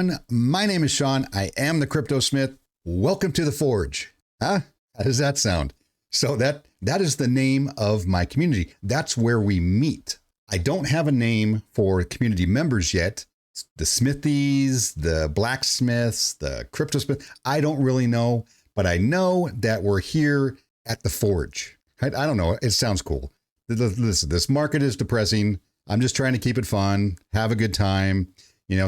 everyone. My name is Sean. I am the Crypto Smith. Welcome to the Forge. Huh? How does that sound? So that is the name of my community. That's where we meet. I don't have a name for community members yet. The Smithies, the Blacksmiths, the Crypto Smith. I don't really know, but I know that we're here at the Forge. I don't know. It sounds cool. Listen, this market is depressing. I'm just trying to keep it fun, have a good time,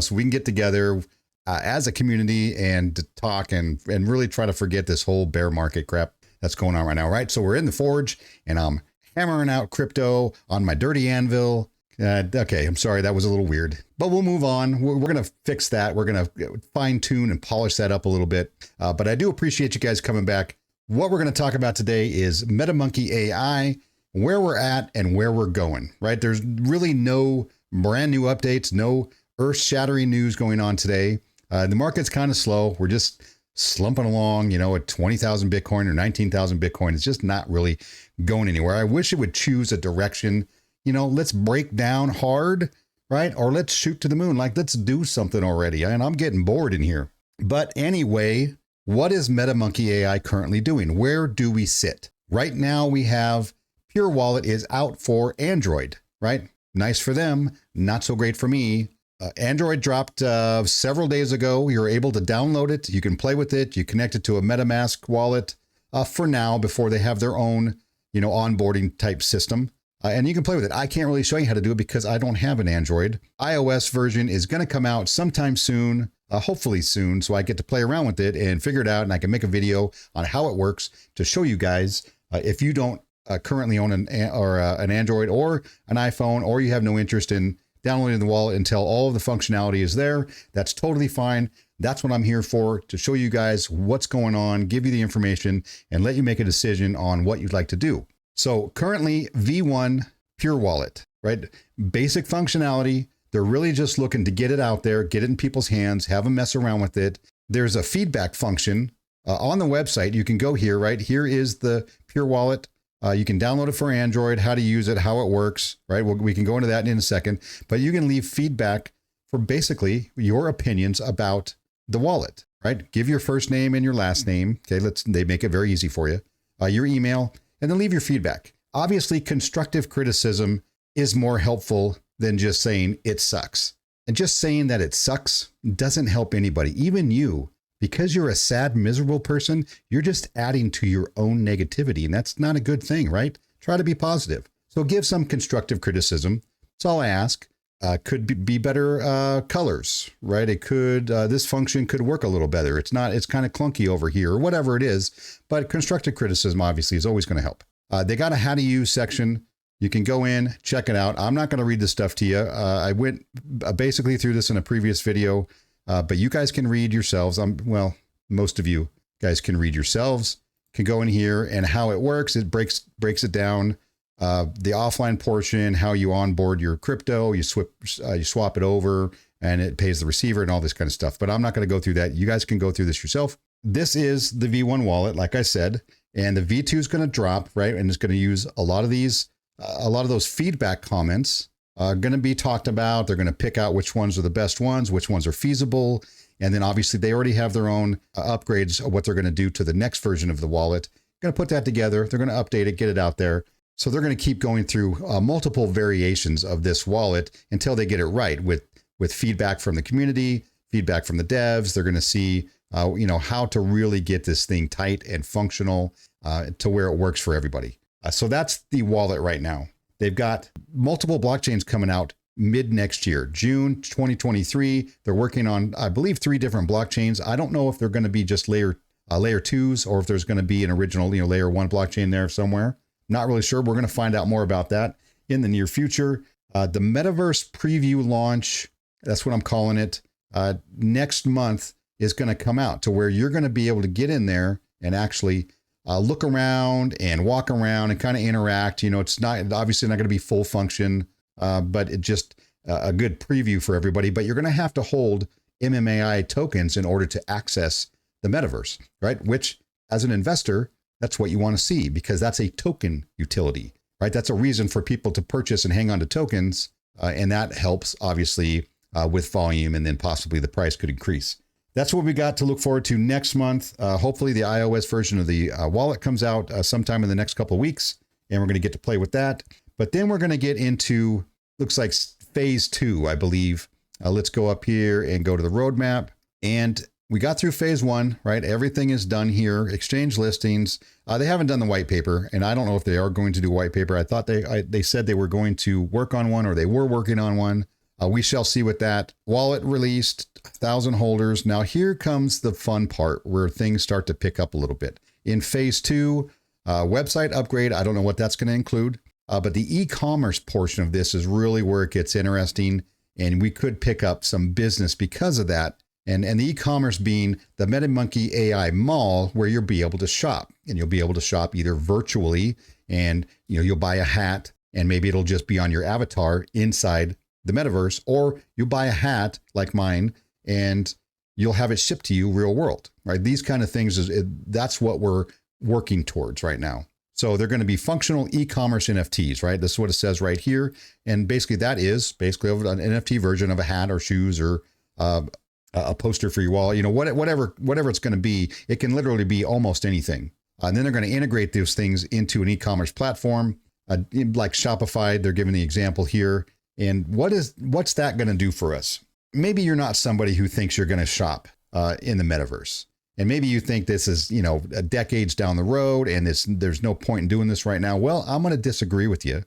so we can get together as a community and to talk and really try to forget this whole bear market crap that's going on right now, right? So we're in the Forge and I'm hammering out crypto on my dirty anvil. Okay, I'm sorry, that was a little weird, but we'll move on. We're going to fix that. We're going to fine tune and polish that up a little bit. But I do appreciate you guys coming back. What we're going to talk about today is Metamonkeyai, where we're at and where we're going, right? There's really no brand new updates, no earth-shattering news going on today. The market's kind of slow. We're just slumping along, at 20,000 Bitcoin or 19,000 Bitcoin. It's just not really going anywhere. I wish it would choose a direction, let's break down hard, right? Or let's shoot to the moon. Like, let's do something already. And I'm getting bored in here. But anyway, what is Metamonkeyai currently doing? Where do we sit? Right now we have Pure Wallet is out for Android, right? Nice for them, not so great for me. Android dropped several days ago. You're able to download it. You can play with it. You connect it to a MetaMask wallet for now before they have their own, onboarding type system. And you can play with it. I can't really show you how to do it because I don't have an Android. iOS version is going to come out sometime soon, hopefully soon. So I get to play around with it and figure it out. And I can make a video on how it works to show you guys if you don't currently own an Android or an iPhone, or you have no interest in downloading the wallet until all of the functionality is there. That's totally fine. That's what I'm here for, to show you guys what's going on, give you the information, and let you make a decision on what you'd like to do. So currently V1 Pure Wallet, right? Basic functionality. They're really just looking to get it out there, get it in people's hands, have them mess around with it. There's a feedback function on the website. You can go here, right? Here is the Pure Wallet. You can download it for Android, how to use it, how it works, right? We can go into that in a second, but you can leave feedback for basically your opinions about the wallet, right? Give your first name and your last name. Okay, they make it very easy for you. Your email, and then leave your feedback. Obviously, constructive criticism is more helpful than just saying it sucks. And just saying that it sucks doesn't help anybody, even you. Because you're a sad, miserable person, you're just adding to your own negativity, and that's not a good thing, right? Try to be positive. So give some constructive criticism. That's all I ask. Could be better colors, right? It could, this function could work a little better. It's kind of clunky over here, or whatever it is, but constructive criticism obviously is always going to help. They got a how to use section. You can go in, check it out. I'm not going to read this stuff to you. I went basically through this in a previous video. But you guys can read yourselves. Most of you guys can read yourselves, can go in here, and how it works. It breaks it down. The offline portion, how you onboard your crypto, you swap it over, and it pays the receiver and all this kind of stuff. But I'm not going to go through that. You guys can go through this yourself. This is the V1 wallet, like I said, and the V2 is going to drop, right? And it's going to use a lot of those feedback comments. Going to be talked about. They're going to pick out which ones are the best ones, which ones are feasible. And then obviously they already have their own upgrades of what they're going to do to the next version of the wallet. Going to put that together. They're going to update it, get it out there. So they're going to keep going through multiple variations of this wallet until they get it right with feedback from the community, feedback from the devs. They're going to see, how to really get this thing tight and functional to where it works for everybody. So that's the wallet right now. They've got multiple blockchains coming out mid next year, June 2023. They're working on, I believe, 3 different blockchains. I don't know if they're going to be just layer 2s or if there's going to be an original, layer 1 blockchain there somewhere. Not really sure. We're going to find out more about that in the near future. The Metaverse preview launch, that's what I'm calling it, next month is going to come out to where you're going to be able to get in there and actually look around and walk around and kind of interact. It's not obviously not going to be full function, but it just a good preview for everybody. But you're going to have to hold MMAI tokens in order to access the metaverse, right? Which, as an investor, that's what you want to see, because that's a token utility, right? That's a reason for people to purchase and hang on to tokens. And that helps, obviously, with volume, and then possibly the price could increase. That's what we got to look forward to next month. Hopefully the iOS version of the wallet comes out sometime in the next couple of weeks, and we're going to get to play with that. But then we're going to get into, looks like phase 2, I believe. Let's go up here and go to the roadmap. And we got through phase 1, right? Everything is done here. Exchange listings. They haven't done the white paper, and I don't know if they are going to do white paper. I thought they said they were going to work on one, or they were working on one. We shall see with that. Wallet released, 1,000 holders. Now here comes the fun part where things start to pick up a little bit. In phase 2, website upgrade. I don't know what that's going to include, but the e-commerce portion of this is really where it gets interesting, and we could pick up some business because of that. And the e-commerce being the Metamonkeyai mall, where you'll be able to shop, and you'll be able to shop either virtually, and you'll buy a hat, and maybe it'll just be on your avatar inside the metaverse, or you buy a hat like mine and you'll have it shipped to you real world, right? These kind of things, that's what we're working towards right now. So they're going to be functional e-commerce NFTs, right? This is what it says right here. And basically that is basically an NFT version of a hat or shoes or a poster for your wall, whatever it's going to be. It can literally be almost anything. And then they're going to integrate those things into an e-commerce platform like Shopify. They're giving the example here. And what's that going to do for us? Maybe you're not somebody who thinks you're going to shop in the metaverse. And maybe you think this is, decades down the road and there's no point in doing this right now. Well, I'm going to disagree with you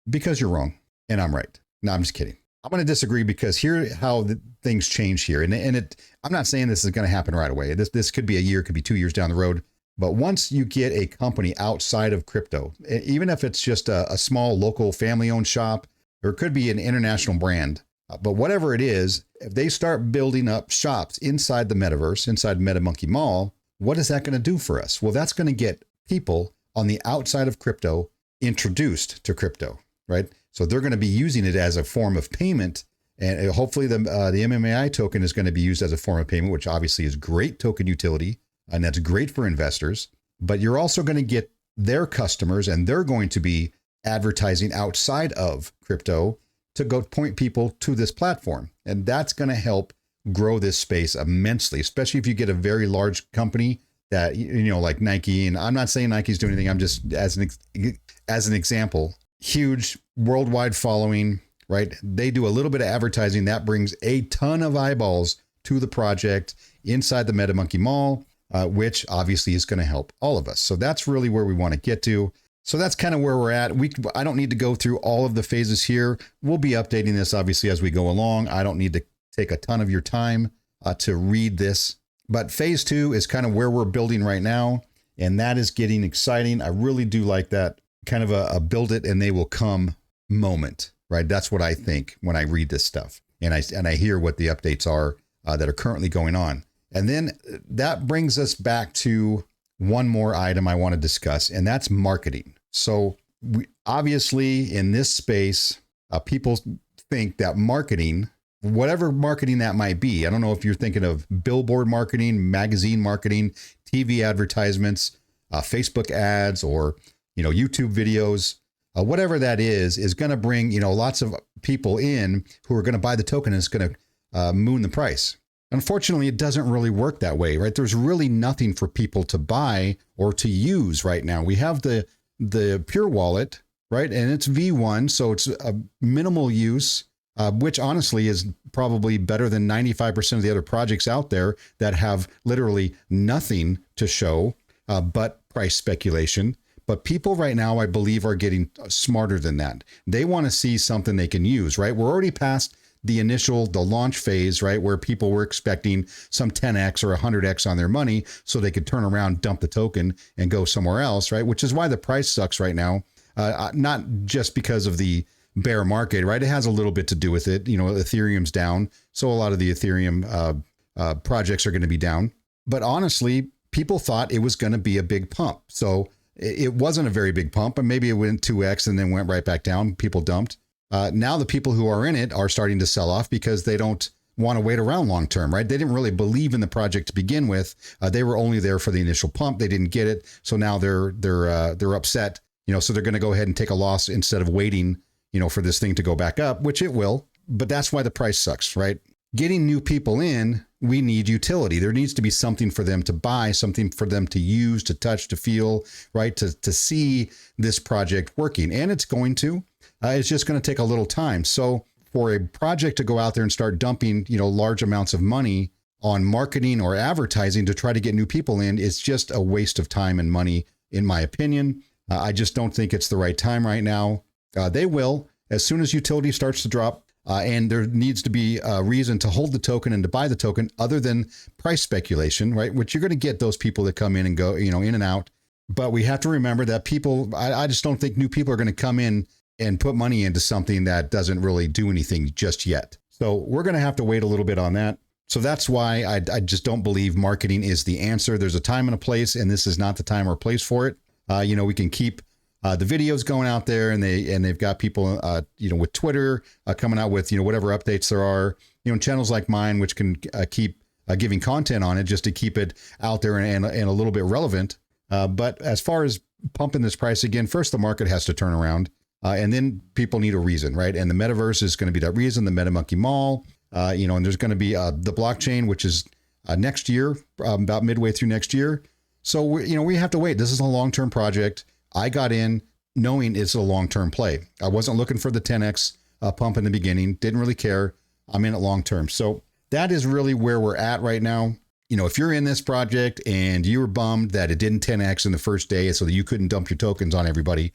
because you're wrong and I'm right. No, I'm just kidding. I'm going to disagree because here how things change here. And I'm not saying this is going to happen right away. This could be a year, could be 2 years down the road. But once you get a company outside of crypto, even if it's just a small local family-owned shop, or it could be an international brand, but whatever it is, if they start building up shops inside the metaverse, inside Metamonkey Mall, what is that going to do for us? Well, that's going to get people on the outside of crypto introduced to crypto, right? So they're going to be using it as a form of payment. And hopefully the MMAI token is going to be used as a form of payment, which obviously is great token utility. And that's great for investors. But you're also going to get their customers, and they're going to be advertising outside of crypto to go point people to this platform. And that's going to help grow this space immensely, especially if you get a very large company that, like Nike. And I'm not saying Nike's doing anything. I'm just as an example, huge worldwide following, right? They do a little bit of advertising that brings a ton of eyeballs to the project inside the Metamonkey Mall, which obviously is going to help all of us. So that's really where we want to get to. So that's kind of where we're at. I don't need to go through all of the phases here. We'll be updating this obviously as we go along. I don't need to take a ton of your time to read this. But phase 2 is kind of where we're building right now. And that is getting exciting. I really do like that kind of a build it and they will come moment, right? That's what I think when I read this stuff. And I hear what the updates are that are currently going on. And then that brings us back to one more item I want to discuss, and that's marketing. So obviously in this space, people think that marketing, whatever marketing that might be, I don't know if you're thinking of billboard marketing, magazine marketing, TV advertisements, Facebook ads, or, YouTube videos, whatever that is going to bring, lots of people in who are going to buy the token, and it's going to moon the price. Unfortunately, it doesn't really work that way, right? There's really nothing for people to buy or to use right now. We have the Pure Wallet, right? And it's V1, so it's a minimal use, which honestly is probably better than 95% of the other projects out there that have literally nothing to show but price speculation. But people right now, I believe, are getting smarter than that. They want to see something they can use, right? We're already past the launch phase, right? Where people were expecting some 10x or 100x on their money so they could turn around, dump the token and go somewhere else, right? Which is why the price sucks right now. Not just because of the bear market, right? It has a little bit to do with it. Ethereum's down. So a lot of the Ethereum projects are going to be down. But honestly, people thought it was going to be a big pump. So it wasn't a very big pump, and maybe it went 2x and then went right back down. People dumped. Now the people who are in it are starting to sell off because they don't want to wait around long term, right? They didn't really believe in the project to begin with. They were only there for the initial pump. They didn't get it, so now they're upset. So they're going to go ahead and take a loss instead of waiting, for this thing to go back up, which it will. but that's why the price sucks, right? Getting new people in, we need utility. There needs to be something for them to buy, something for them to use, to touch, to feel, right? To see this project working. And it's going to. It's just going to take a little time. So for a project to go out there and start dumping, large amounts of money on marketing or advertising to try to get new people in, is just a waste of time and money, in my opinion. I just don't think it's the right time right now. They will, as soon as utility starts to drop, and there needs to be a reason to hold the token and to buy the token other than price speculation, right? Which you're going to get those people that come in and go, in and out. But we have to remember that people, I just don't think new people are going to come in and put money into something that doesn't really do anything just yet. So we're going to have to wait a little bit on that. So that's why I just don't believe marketing is the answer. There's a time and a place, and this is not the time or place for it. We can keep the videos going out there, and they've got people, with Twitter coming out with, whatever updates there are, channels like mine, which can keep giving content on it just to keep it out there and a little bit relevant. But as far as pumping this price again, first the market has to turn around, and then people need a reason, right? And the metaverse is going to be that reason. The Metamonkey Mall, and there's going to be the blockchain, which is next year, about midway through next year. So we have to wait. This is a long-term project. I got in knowing it's a long-term play. I wasn't looking for the 10x pump in the beginning. Didn't really care. I'm in it long-term. So that is really where we're at right now. If you're in this project and you were bummed that it didn't 10x in the first day so that you couldn't dump your tokens on everybody,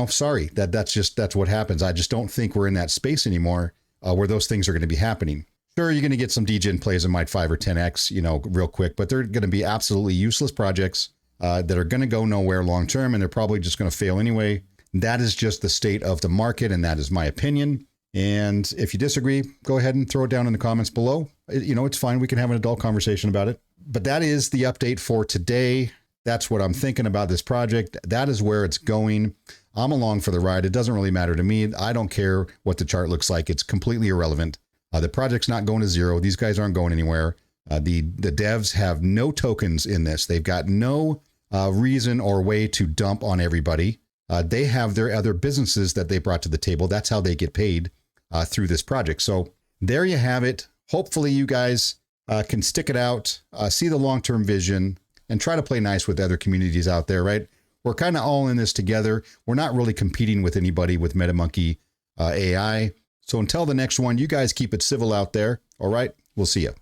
sorry, that's what happens. I just don't think we're in that space anymore where those things are going to be happening. Sure, you're going to get some degen plays that might 5 or 10x, real quick, but they're going to be absolutely useless projects that are going to go nowhere long-term, and they're probably just going to fail anyway. That is just the state of the market, and that is my opinion. And if you disagree, go ahead and throw it down in the comments below. It's fine. We can have an adult conversation about it. But that is the update for today. That's what I'm thinking about this project. That is where it's going. I'm along for the ride. It doesn't really matter to me. I don't care what the chart looks like. It's completely irrelevant. The project's not going to zero. These guys aren't going anywhere. The devs have no tokens in this. They've got no reason or way to dump on everybody. They have their other businesses that they brought to the table. That's how they get paid through this project. So there you have it. Hopefully you guys can stick it out, see the long-term vision, and try to play nice with other communities out there, right? We're kind of all in this together. We're not really competing with anybody with Metamonkey AI. So until the next one, you guys keep it civil out there. All right, we'll see you.